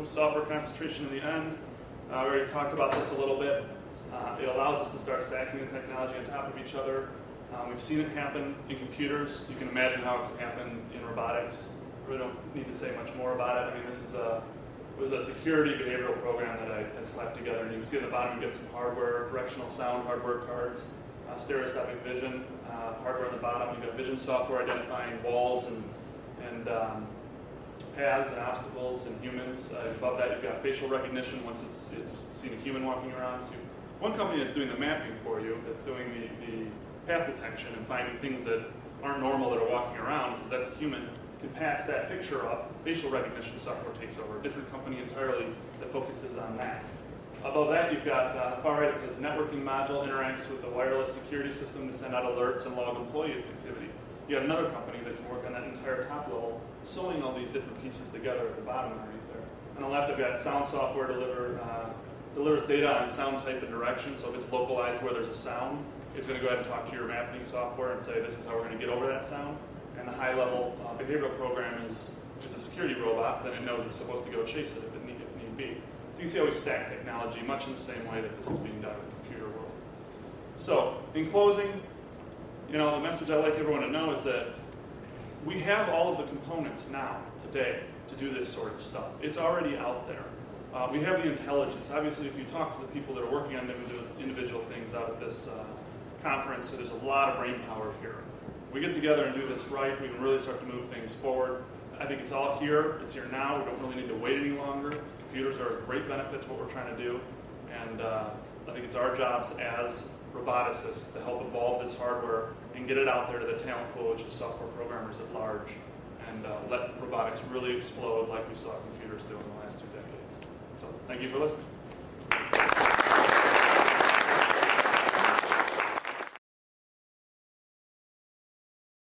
software concentration in the end. We already talked about this a little bit. It allows us to start stacking the technology on top of each other. We've seen it happen in computers. You can imagine how it can happen in robotics. We don't need to say much more about it. I mean, it was a security behavioral program that I slapped together. And you can see at the bottom you get some hardware, directional sound hardware cards, stereoscopic vision, hardware on the bottom. You've got vision software identifying walls and paths and obstacles and humans. Above that, you've got facial recognition once it's seen a human walking around. So one company that's doing the mapping for you, that's doing the path detection and finding things that aren't normal that are walking around, says that's a human, can pass that picture up. Facial recognition software takes over. A different company entirely that focuses on that. Above that, you've got on the far right, it says networking module interacts with the wireless security system to send out alerts and log employee activity. You got another company that can work on that entire top level, sewing all these different pieces together at the bottom underneath there. On the left, I've got sound software delivers data on sound type and direction. So if it's localized where there's a sound, it's going to go ahead and talk to your mapping software and say, this is how we're going to get over that sound. And the high-level behavioral program is, if it's a security robot, then it knows it's supposed to go chase it if need be. So you can see how we stack technology, much in the same way that this is being done in the computer world. So, in closing, the message I'd like everyone to know is that we have all of the components now, today, to do this sort of stuff. It's already out there. We have the intelligence. Obviously, if you talk to the people that are working on individual things out at this conference, so there's a lot of brain power here. If we get together and do this right, we can really start to move things forward. I think it's all here. It's here now. We don't really need to wait any longer. Computers are a great benefit to what we're trying to do. And I think it's our jobs as roboticists to help evolve this hardware and get it out there to the talent pool, which is software programmers at large, and let robotics really explode like we saw computers do in the last 2 decades. So thank you for listening.